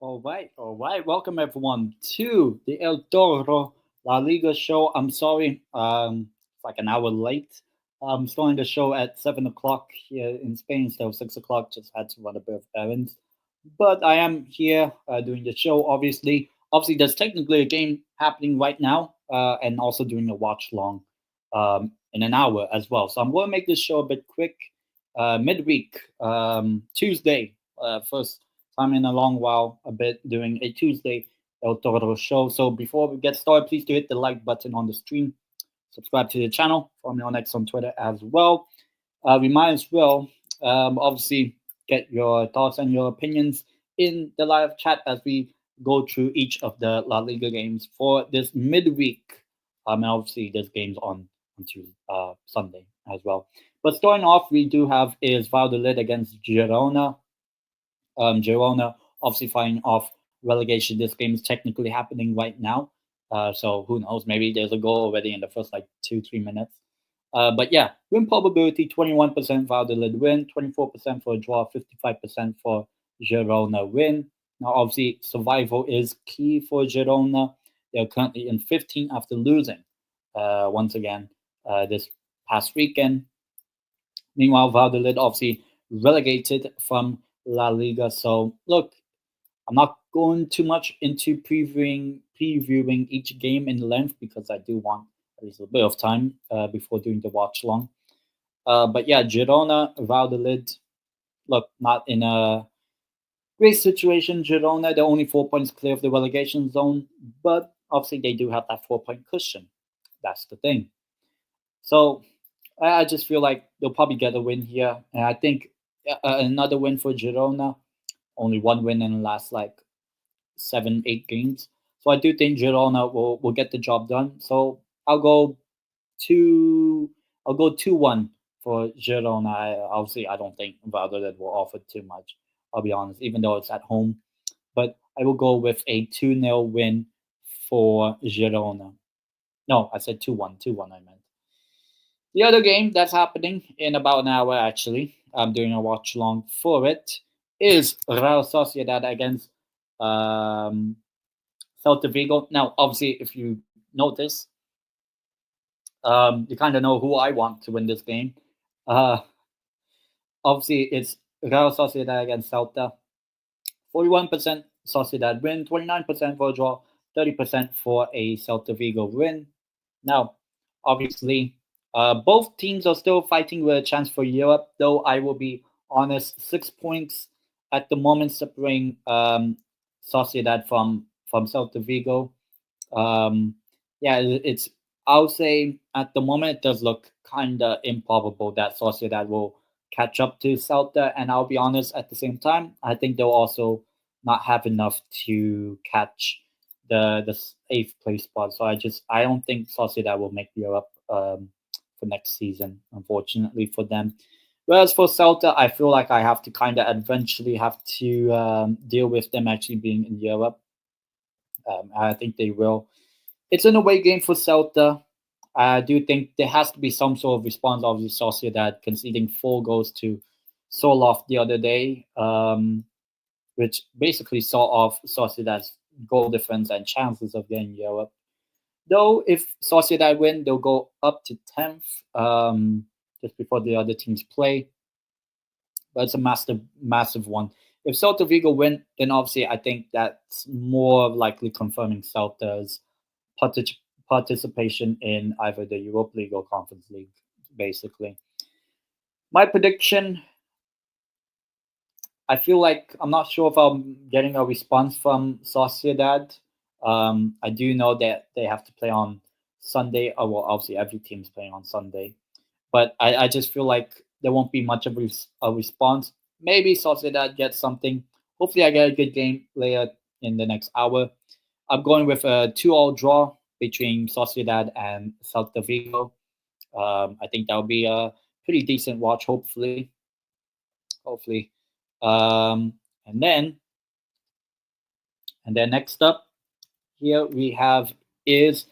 All right. Welcome everyone to the El Toro La Liga show. I'm sorry, it's like an hour late. I'm starting the show at 7 o'clock here in Spain instead of 6 o'clock. Just had to run a bit of errands, but I am here doing the show. Obviously, there's technically a game happening right now, and also doing a watch long in an hour as well. So I'm going to make this show a bit quick. Midweek, Tuesday, first time in a long while, a bit doing a Tuesday El Toro show. So before we get started, please do hit the like button on the stream, subscribe to the channel, follow me on X on Twitter as well. We might as well, obviously, get your thoughts and your opinions in the live chat as we go through each of the La Liga games for this midweek. And obviously, there's games on Sunday as well. But starting off, we do have is Valladolid against Girona. Girona obviously fighting off relegation. This game is technically happening right now. So who knows? Maybe there's a goal already in the first 2-3 minutes. But yeah, win probability 21% Valladolid win, 24% for a draw, 55% for Girona win. Now, obviously, survival is key for Girona. They're currently in 15 after losing once again this past weekend. Meanwhile, Valladolid obviously relegated from La Liga. So look, I'm not going too much into previewing each game in length because I do want at least a bit of time before doing the watch long. But yeah, Girona, Valladolid, look, not in a great situation. Girona, they're only 4 points clear of the relegation zone, but obviously they do have that 4-point cushion. That's the thing. So I just feel like they'll probably get a win here, and I think another win for Girona. Only one win in the last 7-8 games. So I do think Girona will get the job done. So I'll go 2-1 for Girona. Obviously, I don't think Valladolid will offer too much. I'll be honest, even though it's at home. But I will go with a 2-0 win for Girona. No, I said 2-1. 2-1, I meant. The other game that's happening in about an hour, actually, I'm doing a watch long for it, is Real Sociedad against Celta Vigo. Now, obviously, if you notice, you kind of know who I want to win this game. Obviously, it's Real Sociedad against Celta. 41% Sociedad win, 29% for a draw, 30% for a Celta Vigo win. Now, obviously, both teams are still fighting with a chance for Europe, though I will be honest, 6 points at the moment separating Sociedad from Celta Vigo. It's I'll say at the moment it does look kind of improbable that Sociedad will catch up to Celta, and I'll be honest, at the same time, I think they'll also not have enough to catch the 8th place spot. So I don't think Sociedad will make Europe for next season, unfortunately for them. Whereas for Celta, I feel like I have to kind of eventually have to deal with them actually being in Europe. I think they will. It's an away game for Celta. I do think there has to be some sort of response of the Sociedad conceding 4 goals to SØRLOTH the other day, which basically saw off Sociedad's goal difference and chances of getting Europe. Though if Sociedad win, they'll go up to 10th just before the other teams play. but it's a massive one. If Celta Vigo win, then obviously I think that's more likely confirming Celta's participation in either the Europa League or Conference League, basically. My prediction, I feel like I'm not sure if I'm getting a response from Sociedad. I do know that they have to play on Sunday. Oh, well, obviously every team's playing on Sunday, but I just feel like there won't be much of a response. Maybe Sociedad gets something. Hopefully, I get a good game later in the next hour. I'm going with a 2-2 draw between Sociedad and Celta Vigo. I think that'll be a pretty decent watch. Hopefully. Um, and then next up here we have is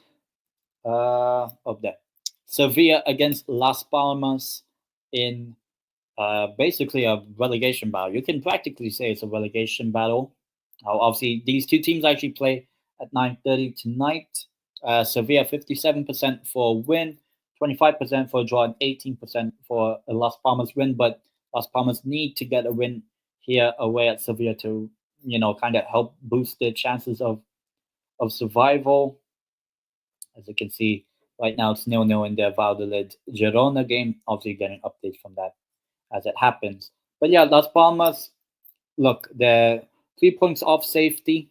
of that Sevilla against Las Palmas in basically a relegation battle. You can practically say it's a relegation battle. Obviously, these two teams actually play at 9:30 tonight. Sevilla 57% for a win, 25% for a draw, and 18% for a Las Palmas win. But Las Palmas need to get a win here away at Sevilla to, kind of help boost their chances of survival. As you can see, right now it's 0-0 in their Valladolid Girona game. Obviously, getting updates from that as it happens. But yeah, Las Palmas, look, they're 3 points off safety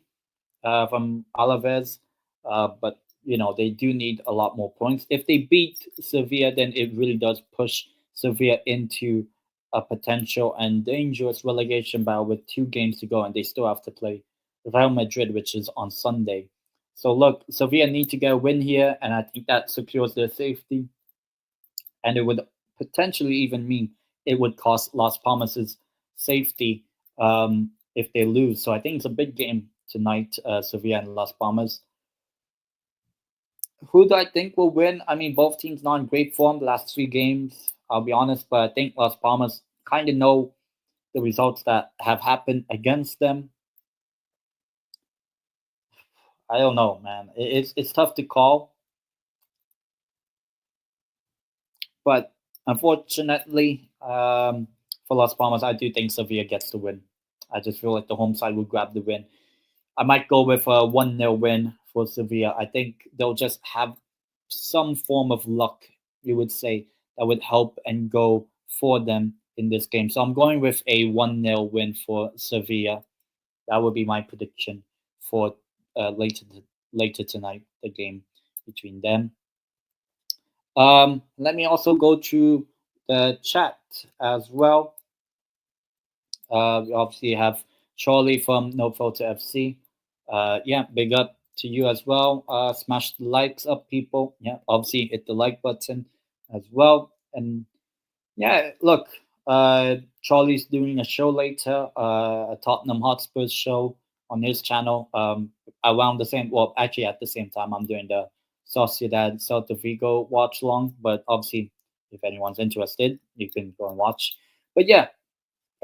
from Alavés, but they do need a lot more points. If they beat Sevilla, then it really does push Sevilla into a potential and dangerous relegation battle with 2 games to go, and they still have to play Real Madrid, which is on Sunday. So look, Sevilla need to get a win here, and I think that secures their safety, and it would potentially even mean it would cost Las Palmas' safety if they lose. So I think it's a big game tonight, Sevilla and Las Palmas. Who do I think will win? I mean, both teams not in great form the last 3 games, I'll be honest, but I think Las Palmas kind of know the results that have happened against them. I don't know, man. It's tough to call, but unfortunately, for Las Palmas, I do think Sevilla gets the win. I just feel like the home side will grab the win. I might go with a 1-0 win for Sevilla. I think they'll just have some form of luck, you would say, that would help and go for them in this game. So I'm going with a 1-0 win for Sevilla. That would be my prediction for later tonight, the game between them. Let me also go to the chat as well. We obviously have Charlie from No Filter FC. Yeah, big up to you as well. Smash the likes up, people. Yeah, obviously hit the like button as well. And yeah, look, Charlie's doing a show later, a Tottenham Hotspurs show on his channel. Around the same, well, actually at the same time, I'm doing the Sociedad Celta Vigo watch long. But obviously, if anyone's interested, you can go and watch. But yeah,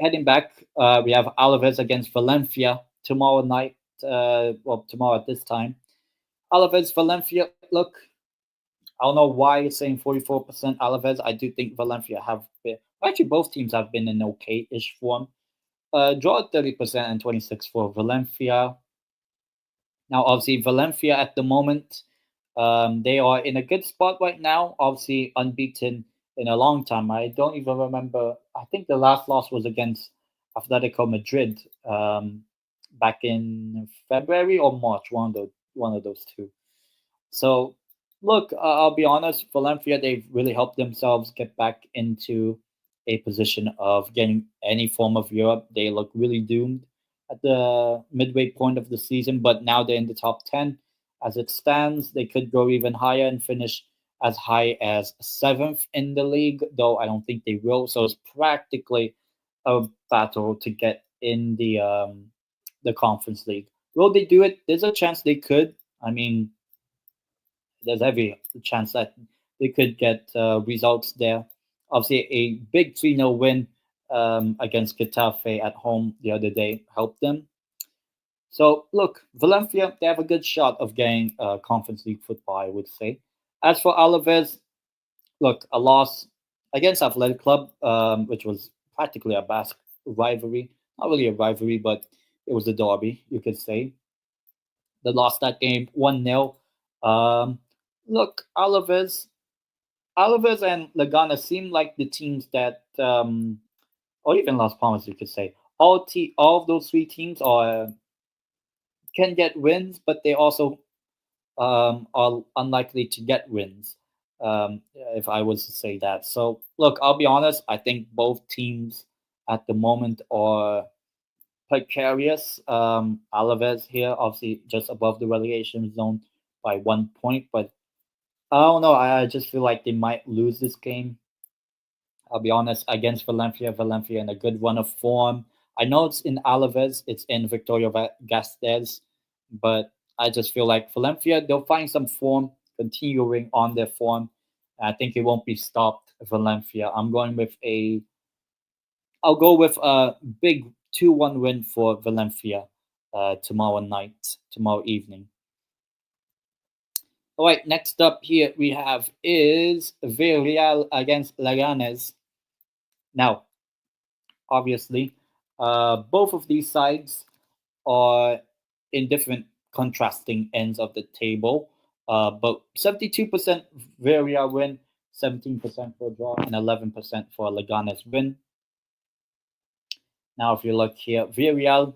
heading back, we have Alavés against Valencia tomorrow night. Tomorrow at this time. Alavés Valencia. Look, I don't know why it's saying 44% Alavés. I do think Valencia have been. Actually, both teams have been in okay-ish form. Draw 30% and 26% for Valencia. Now, obviously, Valencia at the moment, they are in a good spot right now. Obviously, unbeaten in a long time. I don't even remember. I think the last loss was against Atlético Madrid back in February or March, one of those two. So, look, I'll be honest, Valencia, they've really helped themselves get back into a position of getting any form of Europe. They look really doomed at the midway point of the season, but now they're in the top 10. As it stands, they could go even higher and finish as high as 7th in the league, though I don't think they will. So it's practically a battle to get in the Conference League. Will they do it? There's a chance they could. I mean, there's every chance that they could get results there. Obviously, a big 3-0 win against Getafe at home the other day helped them. So, look, Valencia, they have a good shot of getting Conference League football, I would say. As for Alavés, look, a loss against Athletic Club, which was practically a rivalry. Not really a rivalry, but it was a derby, you could say. They lost that game 1-0. Look, Alavés and Leganés seem like the teams that, or even Las Palmas, you could say. All of those three teams can get wins, but they also are unlikely to get wins. If I was to say that. So look, I'll be honest. I think both teams at the moment are precarious. Alavés here, obviously, just above the relegation zone by 1 point, but I don't know. I just feel like they might lose this game. I'll be honest, against Valencia. Valencia in a good run of form. I know it's in Alavés, it's in Victoria Gasteiz, but I just feel like Valencia, they'll find some form, continuing on their form. I think it won't be stopped, Valencia. I'll go with a big 2-1 win for Valencia tomorrow evening. All right, next up here we have is Villarreal against Leganés. Now, obviously, both of these sides are in different contrasting ends of the table. But 72% Villarreal win, 17% for a draw, and 11% for a Leganés win. Now, if you look here, Villarreal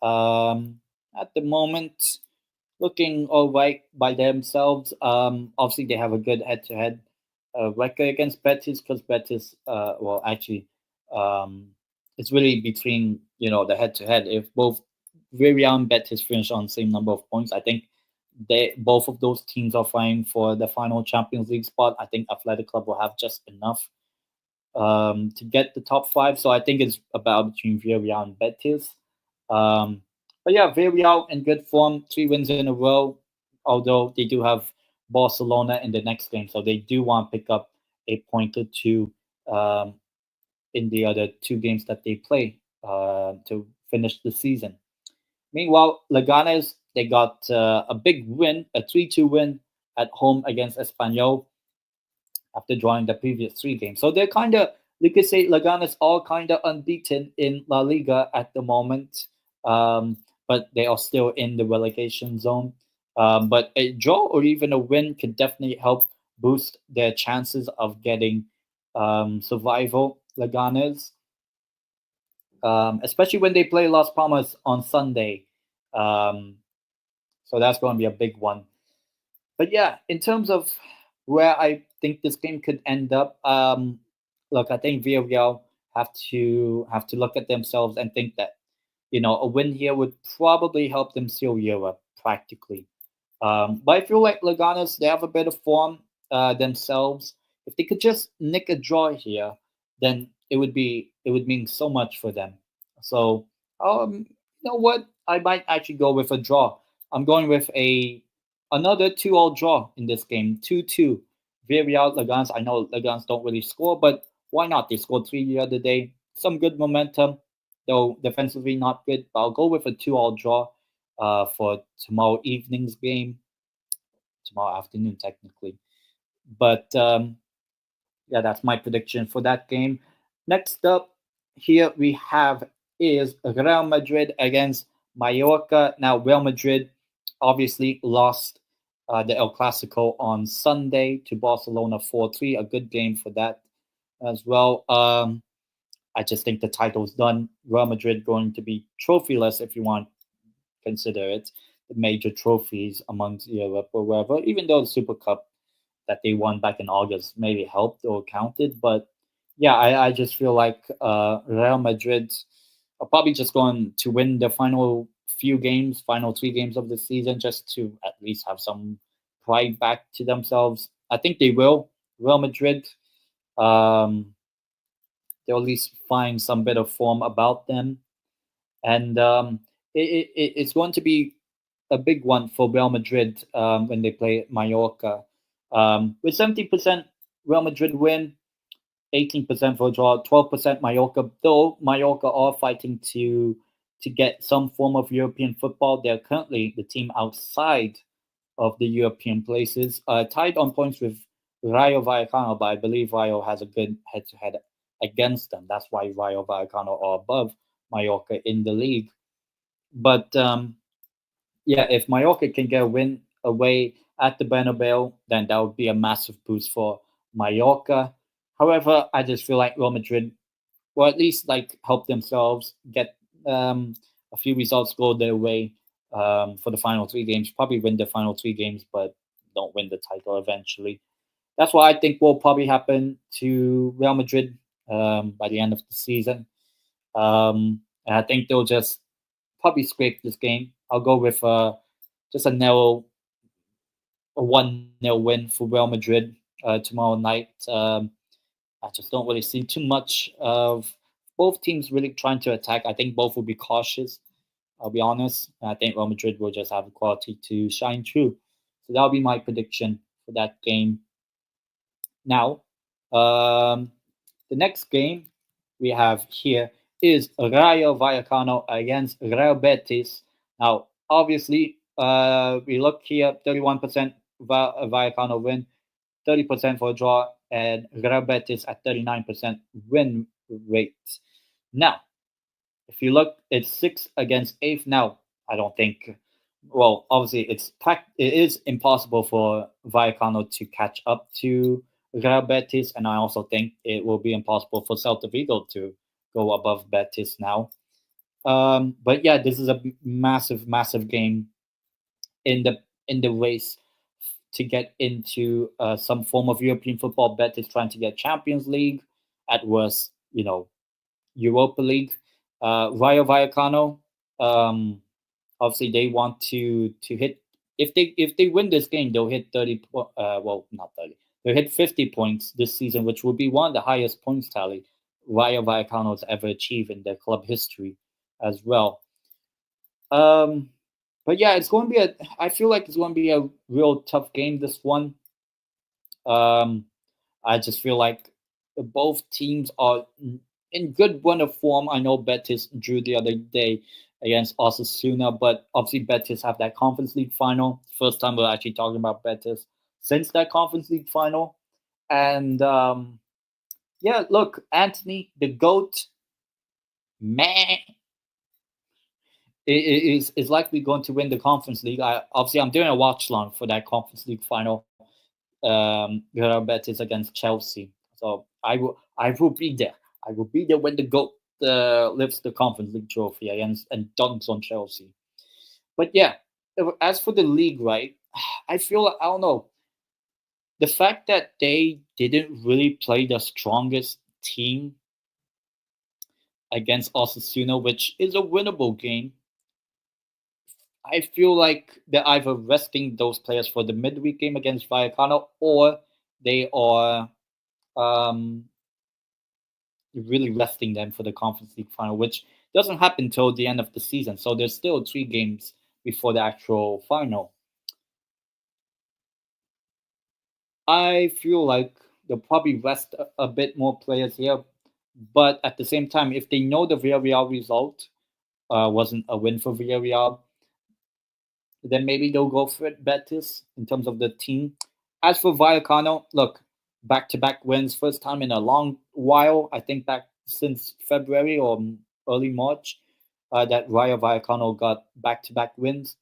at the moment looking all right by themselves. Obviously, they have a good head-to-head record against Betis because Betis, it's really between the head-to-head. If both Villarreal and Betis finish on the same number of points, I think both of those teams are fighting for the final Champions League spot. I think Athletic Club will have just enough to get the top 5. So I think it's about between Villarreal and Betis. But yeah, Villarreal in good form, 3 wins in a row. Although they do have Barcelona in the next game, so they do want to pick up a point or two in the other 2 games that they play to finish the season. Meanwhile, Leganés, they got a big win, a 3-2 win at home against Espanyol after drawing the previous 3 games. So they're kind of, you could say, Leganés all kind of unbeaten in La Liga at the moment, but they are still in the relegation zone. But a draw or even a win could definitely help boost their chances of getting survival. Leganés, especially when they play Las Palmas on Sunday. So that's going to be a big one. But yeah, in terms of where I think this game could end up, look, I think Villarreal have to look at themselves and think that a win here would probably help them seal Europe practically. But I feel like Leganés, they have a bit of form themselves. If they could just nick a draw here, then it would mean so much for them. So you know what? I might actually go with a draw. I'm going with another 2-all draw in this game, 2-2. Villarreal, Leganés. I know Leganés don't really score, but why not? They scored 3 the other day. Some good momentum, though defensively not good. But I'll go with a 2-all draw for tomorrow evening's game. Tomorrow afternoon, technically. But yeah, that's my prediction for that game. Next up here we have is Real Madrid against Mallorca. Now, Real Madrid obviously lost the El Clasico on Sunday to Barcelona 4-3. A good game for that as well. I just think the title's done. Real Madrid going to be trophyless, if you want to consider it, the major trophies amongst Europe or wherever, even though the Super Cup that they won back in August maybe helped or counted. But yeah, I just feel like Real Madrid are probably just going to win the final 3 games of the season, just to at least have some pride back to themselves. I think they will. Real Madrid, they'll at least find some bit of form about them. And it's going to be a big one for Real Madrid when they play Mallorca. With 70% Real Madrid win, 18% for a draw, 12% Mallorca. Though Mallorca are fighting to get some form of European football, they're currently the team outside of the European places, tied on points with Rayo Vallecano, but I believe Rayo has a good head-to-head against them. That's why Rayo Vallecano are above Mallorca in the league. But yeah, if Mallorca can get a win away at the Bernabeu, then that would be a massive boost for Mallorca. However, I just feel like Real Madrid will at least like help themselves get a few results go their way for the final 3 games. Probably win the final 3 games, but don't win the title eventually. That's what I think will probably happen to Real Madrid by the end of the season. And I think they'll just probably scrape this game. I'll go with just a 1-0 win for Real Madrid tomorrow night. I just don't really see too much of both teams really trying to attack. I think both will be cautious. I'll be honest. And I think Real Madrid will just have the quality to shine through. So that'll be my prediction for that game. Now, the next game we have here is Rayo Vallecano against Real Betis. Now, obviously, we look here 31% Vallecano win, 30% for a draw, and Real Betis at 39% win rate. Now, if you look, it's 6 against 8. Now, I don't think. Well, obviously, it is impossible for Vallecano to catch up to Real Betis, and I also think it will be impossible for Celta Vigo to go above Betis now. But yeah, this is a massive, massive game in the race to get into some form of European football. Betis trying to get Champions League, at worst, Europa League. Rayo Vallecano, obviously they want to hit. If they win this game, they'll hit 30. Well, not 30. They'll hit 50 points this season, which would be one of the highest points tally Rayo Vallecano has ever achieved in their club history, as well. But yeah, it's going to be I feel like it's going to be a real tough game. This one. I just feel like both teams are in good run of form. I know Betis drew the other day against Osasuna, but obviously Betis have that Conference League final. First time we're actually talking about Betis since that Conference League final. And yeah, look, Anthony, the GOAT, man, is likely going to win the Conference League. I'm doing a watch long for that Conference League final. Real Betis against Chelsea. So I will be there. I will be there when the GOAT lifts the Conference League trophy against and dunks on Chelsea. But yeah, as for the league, right? I feel I don't know. The fact that they didn't really play the strongest team against Osasuna, which is a winnable game, I feel like they're either resting those players for the midweek game against Vallecano, or they are really resting them for the Conference League final, which doesn't happen till the end of the season. So there's still 3 games before the actual final. I feel like they'll probably rest a bit more players here, but at the same time, if they know the Villarreal result wasn't a win for Villarreal, then maybe they'll go for it, Betis, in terms of the team. As for Vallecano, look, back-to-back wins, first time in a long while, I think back since February or early March, that Rayo Vallecano got back-to-back wins.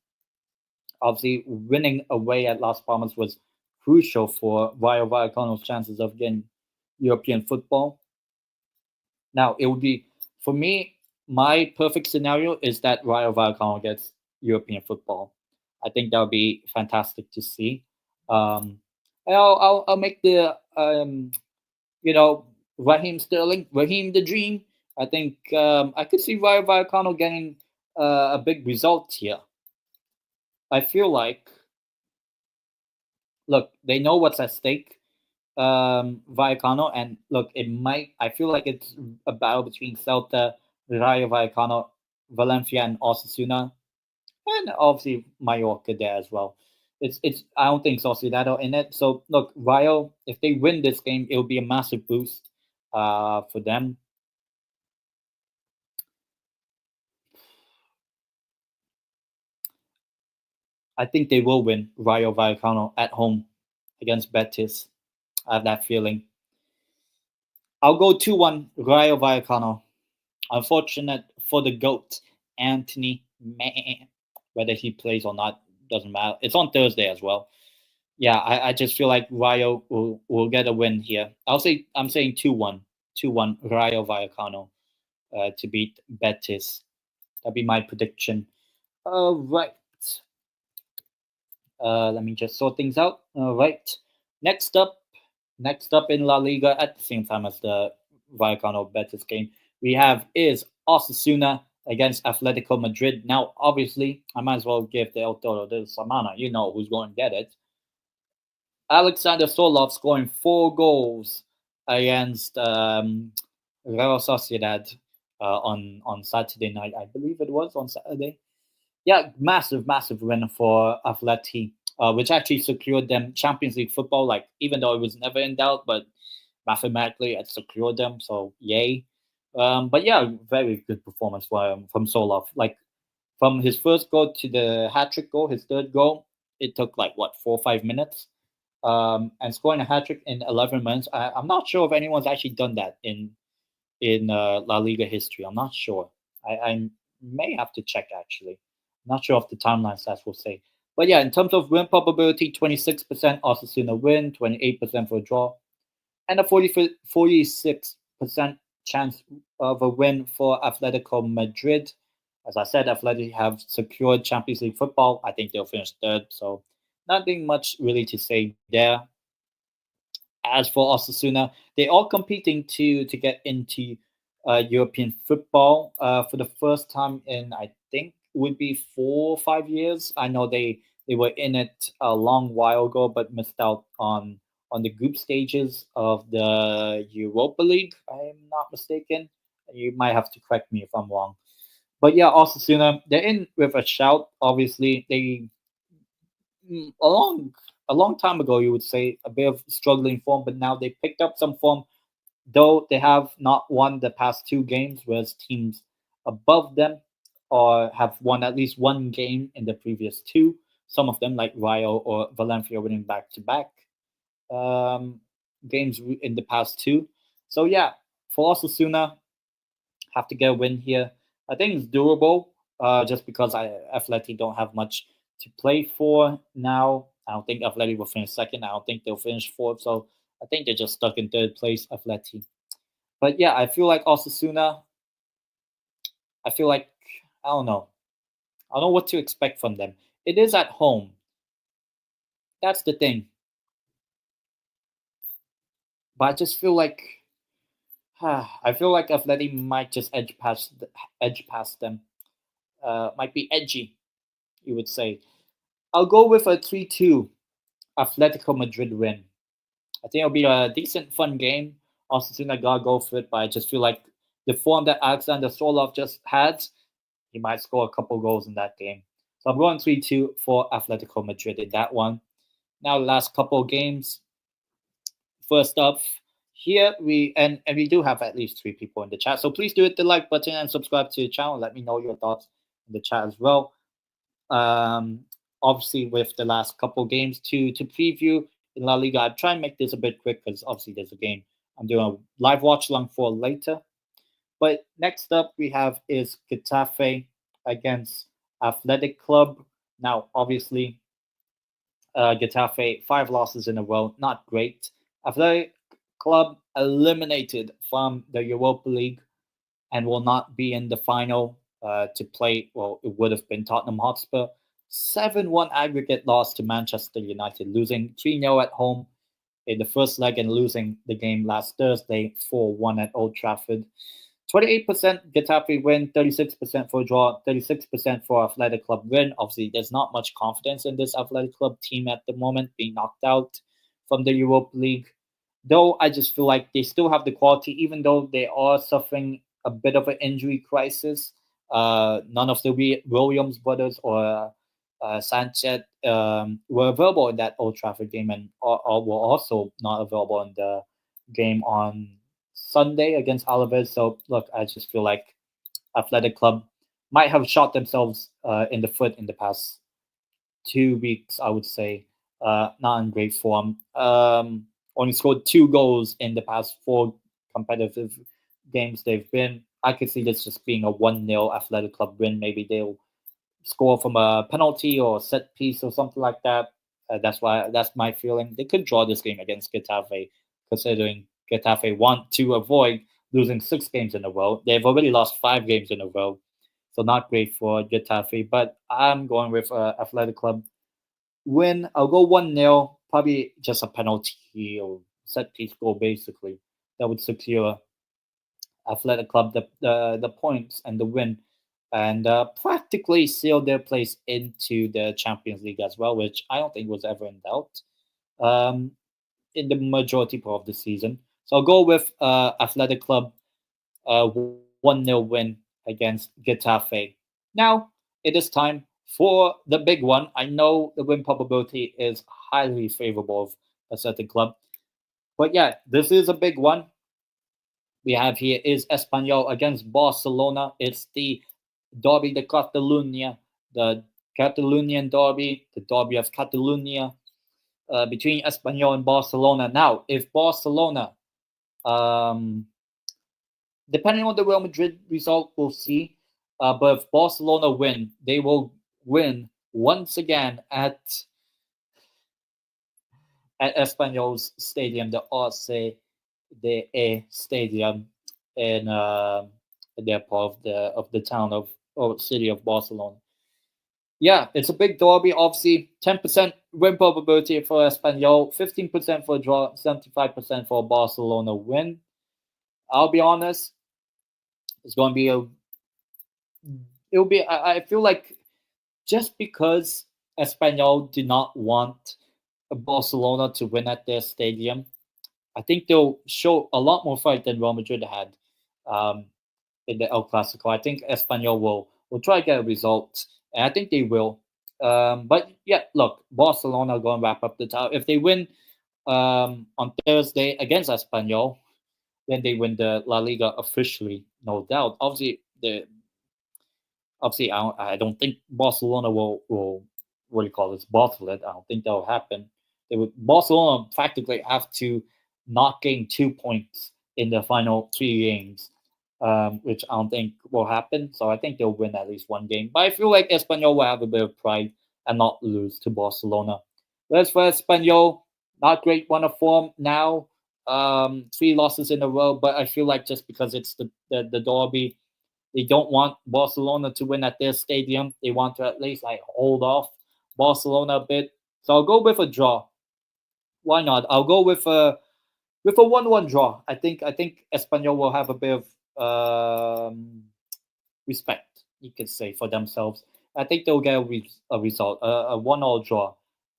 Obviously, winning away at Las Palmas was crucial for Rayo Vallecano's chances of getting European football. Now, it would be, for me, my perfect scenario is that Rayo Vallecano gets European football. I think that would be fantastic to see. I'll make the Raheem Sterling, Raheem the Dream. I think I could see Rayo Vallecano getting a big result here. I feel like, look, they know what's at stake, Vallecano, and look, I feel like it's a battle between Celta, Rayo Vallecano, Valencia, and Osasuna, and obviously Mallorca there as well. It's I don't think Sociedad are in it. So look, Rayo, if they win this game, it will be a massive boost for them. I think they will win Rayo Vallecano at home against Betis. I have that feeling. I'll go 2-1 Rayo Vallecano. Unfortunate for the GOAT, Anthony. Whether he plays or not doesn't matter. It's on Thursday as well. Yeah, I just feel like Rayo will get a win here. I'm saying 2-1. 2-1 Rayo Vallecano to beat Betis. That'd be my prediction. All right. Let me just sort things out. All right. Next up in La Liga at the same time as the Vallecano Betis game, we have is Osasuna against Atletico Madrid. Now, obviously, I might as well give the El Toro the Semana. You know who's going to get it. Alexander SØRLOTH scoring 4 goals against Real Sociedad on Saturday night. I believe it was on Saturday. Yeah, massive win for Atleti, which actually secured them Champions League football. Like, even though it was never in doubt, but mathematically it secured them. So yay. But yeah, very good performance from SØRLOTH. Like, from his first goal to the hat-trick goal, his third goal, it took like 4 or 5 minutes. And scoring a hat-trick in 11 minutes. I'm not sure if anyone's actually done that in La Liga history. I'm not sure. I may have to check actually. I'm not sure if the timeline stats will say. But yeah, in terms of win probability, 26% Osasuna win, 28% for a draw, and a 46% chance of a win for Atletico Madrid. As I said, Atleti have secured Champions League football. I think they'll finish third, so nothing much really to say there. As for Osasuna, they're all competing to get into European football for the first time in, I think, would be 4 or 5 years. I know they were in it a long while ago, but missed out on the group stages of the Europa League. I'm not mistaken. You might have to correct me if I'm wrong. But yeah, Osasuna, they're in with a shout. Obviously, they a long time ago, you would say, a bit of struggling form, but now they picked up some form, though they have not won the past 2 games, whereas teams above them or have won at least 1 game in the previous 2. Some of them, like Rayo or Valencia, winning back-to-back games in the past 2. So yeah, for Osasuna, have to get a win here. I think it's durable, just because Atleti don't have much to play for now. I don't think Atleti will finish second. I don't think they'll finish fourth. So I think they're just stuck in third place, Atleti. But yeah, I feel like Osasuna, I feel like, I don't know. I don't know what to expect from them. It is at home. That's the thing. But I just feel like, I feel like Atleti might just edge past them. Might be edgy, you would say. I'll go with a 3-2 Atletico Madrid win. I think it'll be a decent, fun game. Osasuna gotta go for it, but I just feel like the form that Alexander SØRLOTH just had, he might score a couple goals in that game. So I'm going 3-2 for Atletico Madrid in that one. Now, the last couple of games. First up, here we do have at least 3 people in the chat. So please do hit the like button and subscribe to the channel. Let me know your thoughts in the chat as well. Obviously, with the last couple games to preview in La Liga, I'll try and make this a bit quick because obviously there's a game I'm doing a live watch along for later. But next up we have is Getafe against Athletic Club. Now, obviously, Getafe 5 losses in a row, not great. Athletic Club eliminated from the Europa League and will not be in the final to play. Well, it would have been Tottenham Hotspur. 7-1 aggregate loss to Manchester United, losing 3-0 at home in the first leg and losing the game last Thursday 4-1 at Old Trafford. 28% Getafe win, 36% for a draw, 36% for Athletic Club win. Obviously, there's not much confidence in this Athletic Club team at the moment, being knocked out from the Europa League. Though I just feel like they still have the quality, even though they are suffering a bit of an injury crisis. None of the Williams brothers or Sanchez were available in that Old Trafford game, and were also not available in the game on Sunday against Alavés. So look, I just feel like Athletic Club might have shot themselves in the foot in the past 2 weeks, I would say. Not in great form. Only scored 2 goals in the past 4 competitive games they've been. I could see this just being a 1-0 Athletic Club win. Maybe they'll score from a penalty or set piece or something like that. That's my feeling. They could draw this game against Getafe, considering Getafe want to avoid losing 6 games in a row. They've already lost 5 games in a row, so not great for Getafe. But I'm going with Athletic Club win. I'll go 1-0, probably just a penalty or set piece goal, basically. That would secure Athletic Club the points and the win, and practically seal their place into the Champions League as well, which I don't think was ever in doubt um, in the majority part of the season. So I'll go with Athletic Club 1-0 win against Getafe. Now it is time for the big one. I know the win probability is highly favorable of a certain club, but yeah, this is a big one. We have here is Espanyol against Barcelona. It's the Derby de Catalunya, the Catalonian derby, the derby of Catalunya between Espanyol and Barcelona. Now, if Barcelona, depending on the Real Madrid result, we'll see. But if Barcelona win, they will win once again at Espanyol's stadium, the RC the stadium in their part of the town of or city of Barcelona. Yeah, it's a big derby. Obviously, 10% win probability for Espanyol, 15% for a draw, 75% for a Barcelona win. I'll be honest, it's going to be a. It'll be. I feel like just because Espanyol did not want Barcelona to win at their stadium, I think they'll show a lot more fight than Real Madrid had in the El Clasico. I think Espanyol will try to get a result, and I think they will. But yeah, look, Barcelona are going to wrap up the title. If they win on Thursday against Espanyol, then they win the La Liga officially, no doubt. Obviously, I don't think Barcelona will what do you call this, bottle it. I don't think that will happen. Barcelona practically have to not gain 2 points in the final 3 games, which I don't think will happen. So I think they'll win at least 1 game. But I feel like Espanyol will have a bit of pride and not lose to Barcelona. Whereas for Espanyol, not great run of form now. 3 losses in a row, but I feel like just because it's the derby, they don't want Barcelona to win at their stadium. They want to at least like hold off Barcelona a bit. So I'll go with a draw. Why not? I'll go with a 1-1 draw. I think Espanyol will have a bit of respect, you could say, for themselves. I think they'll get a result, a 1-1 draw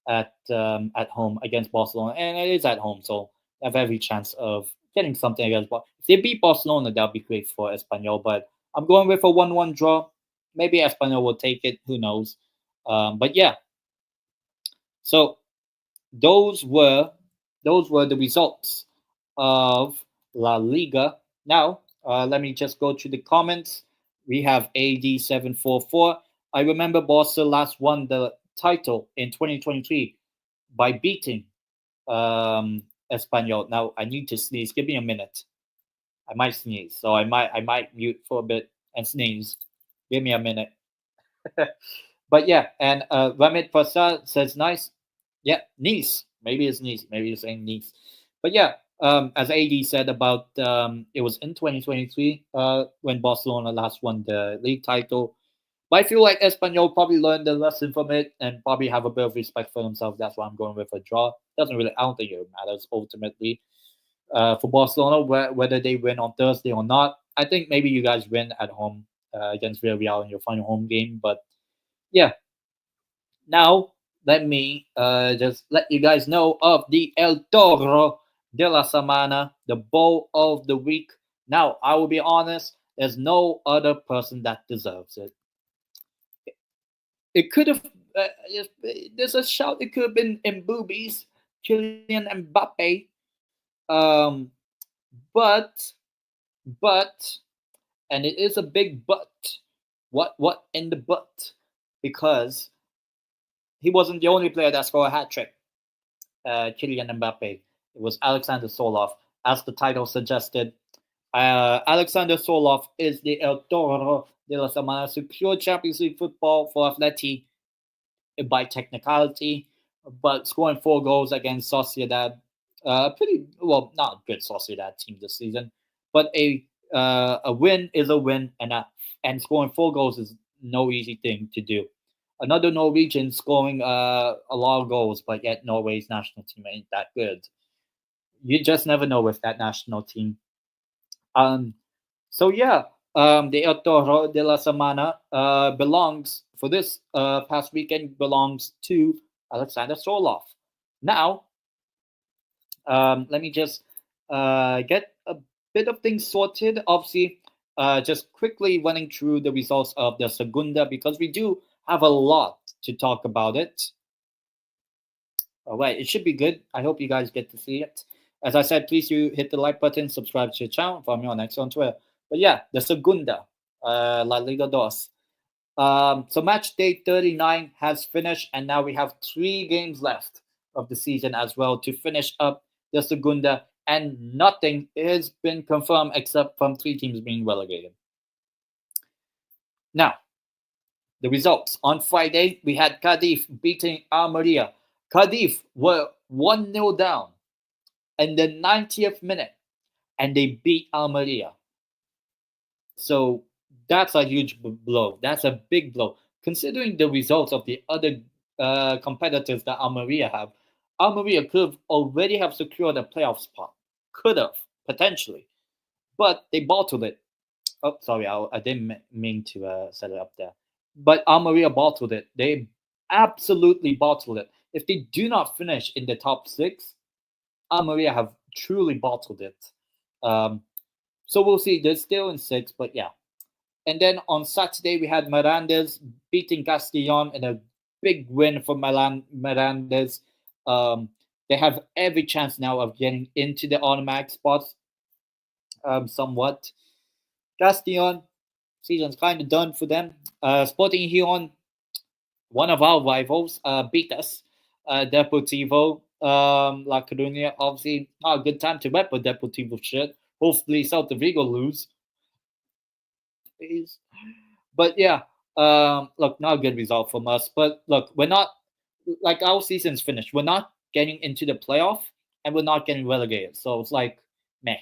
at home against Barcelona, and it is at home, so they have every chance of getting something against. If they beat Barcelona, that'll be great for Espanyol. But I'm going with a 1-1 draw. Maybe Espanyol will take it. Who knows? But yeah. So those were the results of La Liga. Now, let me just go to the comments. We have AD744. I remember Barca last won the title in 2023 by beating Espanyol. Now, I need to sneeze. Give me a minute. I might sneeze, so I might mute for a bit and sneeze. Give me a minute. But yeah, and Ramit Prasad says nice. Yeah, Nice. Maybe it's Nice. Maybe you're saying Nice. But yeah, as AD said about it was in 2023 when Barcelona last won the league title. But I feel like Espanyol probably learned the lesson from it and probably have a bit of respect for themselves. That's why I'm going with a draw. Doesn't really. I don't think it matters ultimately for Barcelona whether they win on Thursday or not. I think maybe you guys win at home against Villarreal in your final home game. But yeah, now let me just let you guys know of the El Toro de la Semana, the Bowl of the Week. Now, I will be honest, there's no other person that deserves it. It could have, there's a shout, it could have been Mboobies, Kylian Mbappe. Um, but, and it is a big but. What in the but? Because he wasn't the only player that scored a hat trick. Kylian Mbappe. It was Alexander Solov. As the title suggested, Alexander SØRLOTH is the El Toro de la Semana, secure Champions League football for Atleti by technicality, but scoring 4 goals against Sociedad, pretty well, not good Sociedad team this season, but a win is a win, and scoring 4 goals is no easy thing to do. Another Norwegian scoring a lot of goals, but yet Norway's national team ain't that good. You just never know with that national team. So yeah, the El Toro de la Semana belongs for this past weekend belongs to Alexander SØRLOTH. Now, let me just get a bit of things sorted. Obviously, just quickly running through the results of the Segunda because we do have a lot to talk about it. All right, it should be good. I hope you guys get to see it. As I said, please do hit the like button, subscribe to the channel, follow me on X on Twitter. But yeah, the Segunda, La Liga Dos. So match day 39 has finished, and now we have 3 games left of the season as well to finish up the Segunda, and nothing has been confirmed except from 3 teams being relegated. Now, the results. On Friday, we had Cadiz beating Almeria. Cadiz were 1-0 down in the 90th minute, and they beat Almeria. So that's a huge blow. That's a big blow. Considering the results of the other competitors that Almeria have, Almeria could already have secured a playoff spot. Could have, potentially. But they bottled it. Oh, sorry, I didn't mean to set it up there. But Almeria bottled it. They absolutely bottled it. If they do not finish in the top 6, Almeria have truly bottled it. So we'll see. They're still in 6, but yeah. And then on Saturday, we had Mirandes beating Castellon in a big win for Mirandes. They have every chance now of getting into the automatic spots somewhat. Castellon, season's kind of done for them. Sporting Gijon, one of our rivals, beat us. Deportivo La Coruña, obviously not a good time to rep a Deportivo shirt. Hopefully Celta Vigo lose. Please. But yeah, look, not a good result from us. But look, we're not, like, our season's finished. We're not getting into the playoff, and we're not getting relegated. So it's like, meh.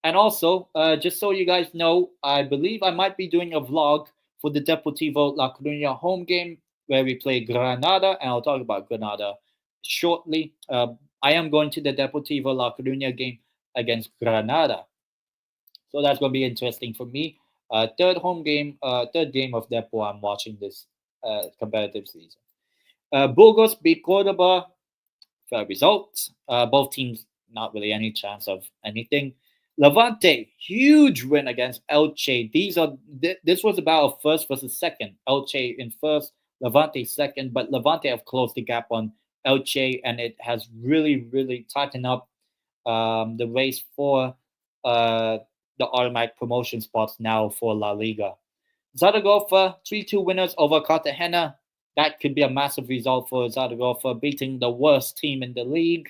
And also, just so you guys know, I believe I might be doing a vlog for the Deportivo La Coruña home game where we play Granada, and I'll talk about Granada shortly. I am going to the Deportivo La Coruña game against Granada. So that's going to be interesting for me. Third game of Depo I'm watching this competitive season. Burgos beat Cordoba. Fair result. Both teams not really any chance of anything. Levante, huge win against Elche. This was about a first versus second. Elche in first, Levante second, but Levante have closed the gap on Elche, and it has really, really tightened up the race for the automatic promotion spots now for La Liga. Zaragoza, 3-2 winners over Cartagena. That could be a massive result for Zaragoza, beating the worst team in the league.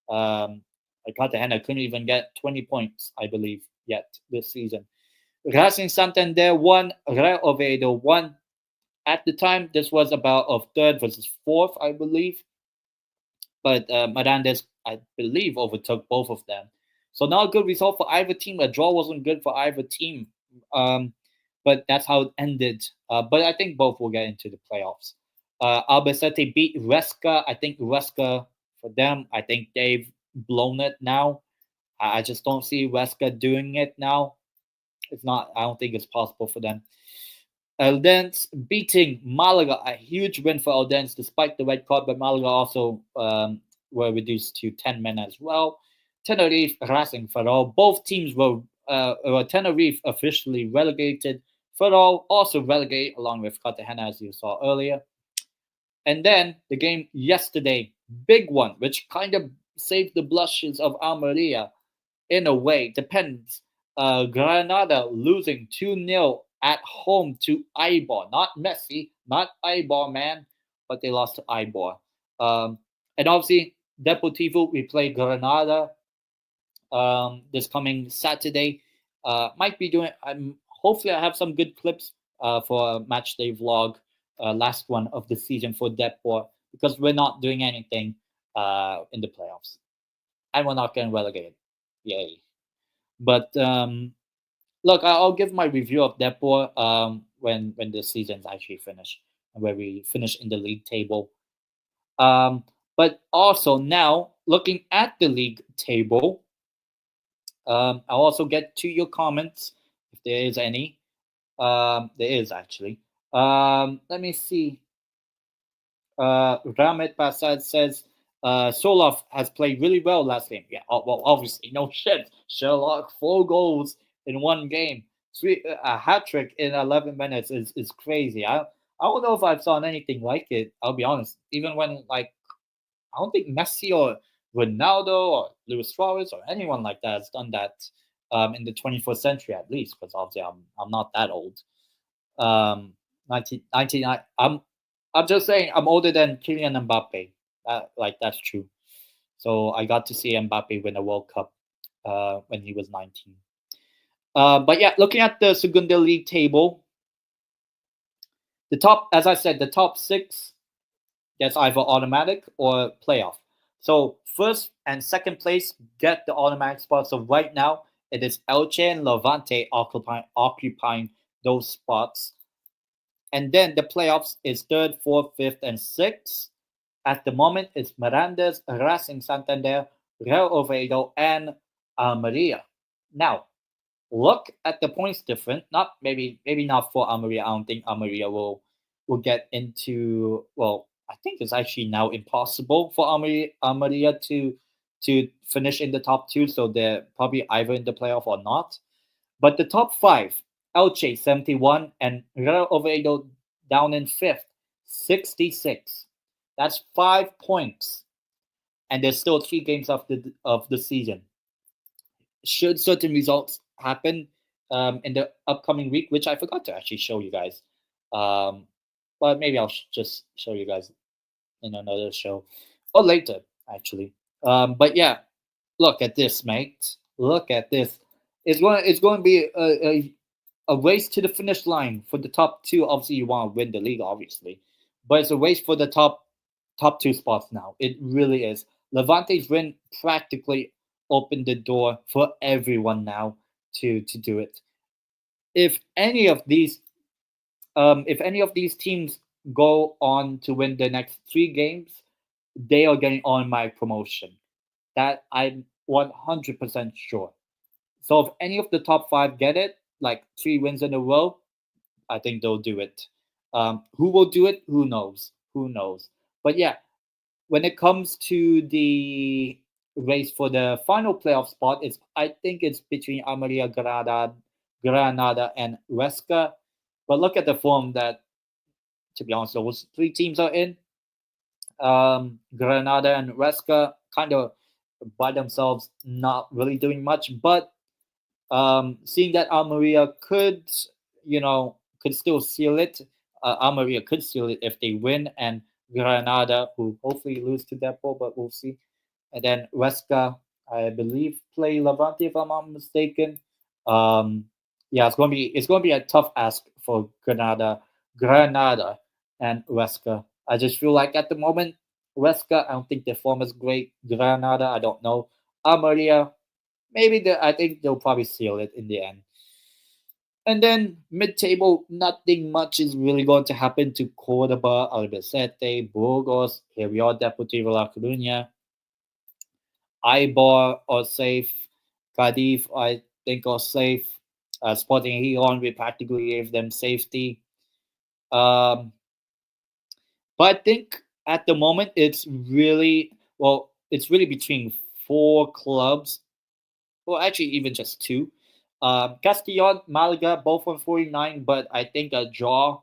Cartagena couldn't even get 20 points, I believe, yet this season. Racing Santander won, Real Oviedo won. At the time, this was about a third versus fourth, I believe. But Mirandes, I believe, overtook both of them. So not a good result for either team. A draw wasn't good for either team. But that's how it ended. But I think both will get into the playoffs. Albacete beat Huesca. I think Huesca, for them, I think they've blown it now. I just don't see Huesca doing it now. It's not. I don't think it's possible for them. Eldense beating Malaga, a huge win for Eldense despite the red card, but Malaga also were reduced to 10 men as well. Tenerife, Racing Ferrol, both teams were Tenerife officially relegated. Ferrol also relegated along with Cartagena, as you saw earlier. And then the game yesterday, big one, which kind of saved the blushes of Almeria in a way. Depends. Granada losing 2-0 at home to Eibar. Not Messi, not Eibar, man, but they lost to Eibar. And obviously, Deportivo, we play Granada this coming Saturday. Might be doing. Hopefully I have some good clips for a match day vlog, last one of the season for Depor, because we're not doing anything in the playoffs, and we're not getting relegated. Yay! But look, I'll give my review of Depor when the season's actually finished and where we finish in the league table. Um, but also now looking at the league table, I'll also get to your comments if there is any. There is actually. Let me see. Ramet Basad says SØRLOTH has played really well last game. Yeah, well, obviously, no shit. SØRLOTH 4 goals in one game, a hat trick in 11 minutes is crazy. I don't know if I've seen anything like it. I'll be honest. Even when I don't think Messi or Ronaldo or Luis Suarez or anyone like that has done that in the 21st century at least. Because obviously I'm not that old. 1999. I'm just saying I'm older than Kylian Mbappe. That's true. So I got to see Mbappe win a World Cup when he was 19. But yeah, looking at the Segunda League table, the top, as I said, the top 6 gets either automatic or playoff. So first and second place get the automatic spot. So right now it is Elche and Levante occupying those spots. And then the playoffs is 3rd, 4th, 5th, and 6th. At the moment, it's Miranda's, Racing Santander, Real Oviedo, and Almeria. Now, look at the points difference. Maybe not for Almeria. I don't think Almeria will get into. Well, I think it's actually now impossible for Almeria to finish in the top 2. So they're probably either in the playoff or not. But the top 5, Elche 71 and Real Oviedo down in 5th, 66. That's 5 points, and there's still 3 games of the season. Should certain results happen in the upcoming week, which I forgot to actually show you guys, but maybe I'll just show you guys in another show or later, actually. But yeah, look at this, mate. Look at this. It's going to be a race to the finish line for the top 2. Obviously, you want to win the league, obviously, but it's a race for the top 2 spots now. It really is. Levante's win practically opened the door for everyone now to do it. If any of these teams go on to win the next 3 games, they are getting on my promotion. That I'm 100% sure. So if any of the top 5 get it, like 3 wins in a row, I think they'll do it. Who will do it? Who knows? Who knows? But yeah, when it comes to the race for the final playoff spot, I think it's between Almeria, Granada, and Huesca. But look at the form that, to be honest, those 3 teams are in. Granada and Huesca kind of by themselves, not really doing much. But seeing that Almeria could still seal it. Almeria could seal it if they win, and Granada, who hopefully lose to Depor, but we'll see. And then Huesca, I believe, play Levante if I'm not mistaken. Yeah, it's going to be a tough ask for Granada, and Huesca. I just feel like at the moment, Huesca, I don't think their form is great. Granada, I don't know. Almeria, maybe I think they'll probably seal it in the end. And then mid-table, nothing much is really going to happen to Cordoba, Albacete, Burgos, here we are, Deportivo La Coruña. Eibar are safe. Cadiz, I think, are safe. Sporting Gijon, we practically gave them safety. But I think at the moment it's really between 4 clubs. Well, actually, even just 2. Castellon, Malaga, both on 49, but I think a draw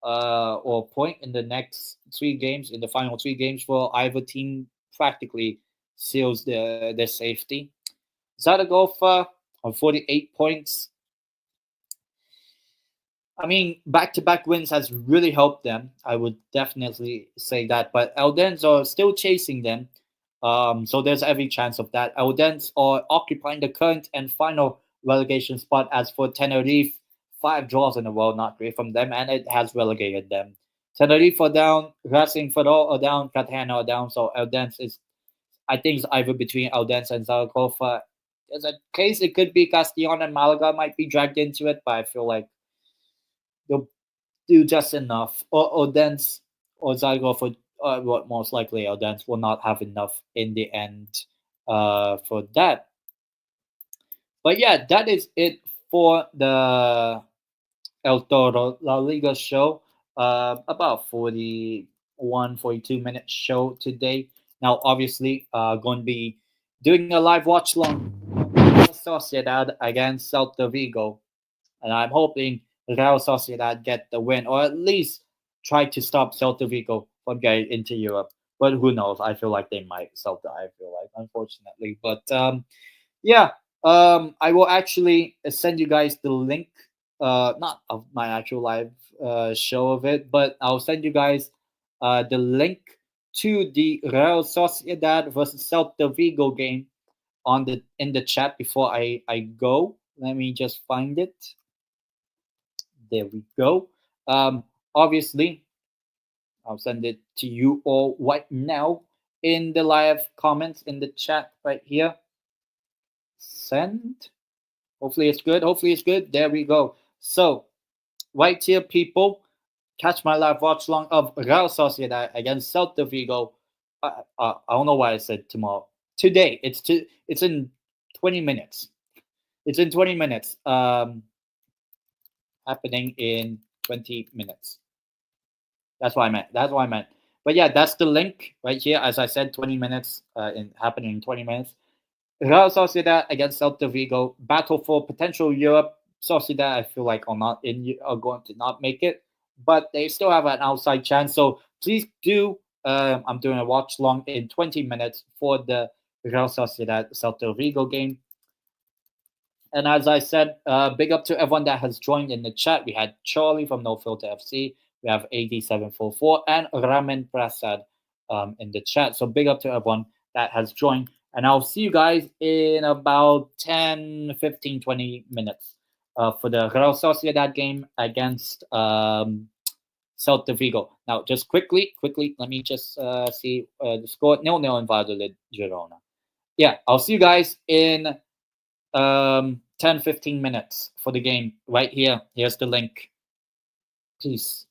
or point in the next 3 games, in the final 3 games for either team, practically seals their safety. Zaragoza on 48 points. I mean, back-to-back wins has really helped them. I would definitely say that. But Eldense are still chasing them. So there's every chance of that. Eldense are occupying the current and final relegation spot. As for Tenerife, 5 draws in a row, not great from them, and it has relegated them. Tenerife are down, Racing Ferrol are down, Cartagena are down, so Eldense is, I think it's either between Eldense and Zaragoza. There's a case it could be Castellon and Malaga might be dragged into it, but I feel like they'll do just enough. Or Eldense or Zaragoza, what most likely Eldense will not have enough in the end for that. But yeah, that is it for the El Toro La Liga show. About 42 minute show today. Now, obviously, going to be doing a live watch long Sociedad against Celta Vigo, and I'm hoping Real Sociedad get the win, or at least try to stop Celta Vigo from getting into Europe. But who knows? I feel like they might. Celta, I feel like, unfortunately. But yeah, I will actually send you guys the link, not of my actual live show of it, but I'll send you guys the link to the Real Sociedad versus Celta Vigo game in the chat before I go. Let me just find it. There we go. Obviously, I'll send it to you all right now in the live comments in the chat right here. Send. Hopefully it's good. Hopefully it's good. There we go. So, right here, people, catch my live watch long of Real Sociedad against Celta Vigo. I don't know why I said tomorrow. Today. It's in 20 minutes. It's in 20 minutes. Happening in 20 minutes. That's what I meant. That's what I meant. But yeah, that's the link right here. As I said, 20 minutes. Happening in 20 minutes. Real Sociedad against Celta Vigo. Battle for potential Europe. Sociedad, I feel like, are going to not make it, but they still have an outside chance. So please do. I'm doing a watch long in 20 minutes for the Real Sociedad Celta Vigo game. And as I said, big up to everyone that has joined in the chat. We had Charlie from No Filter FC. We have AD744 and Ramen Prasad in the chat. So big up to everyone that has joined. And I'll see you guys in about 10, 15, 20 minutes for the Real Sociedad game against Celta Vigo. Now, just quickly, let me just see the score. 0-0 in Valladolid, Girona. Yeah, I'll see you guys in 10, 15 minutes for the game right here. Here's the link. Peace.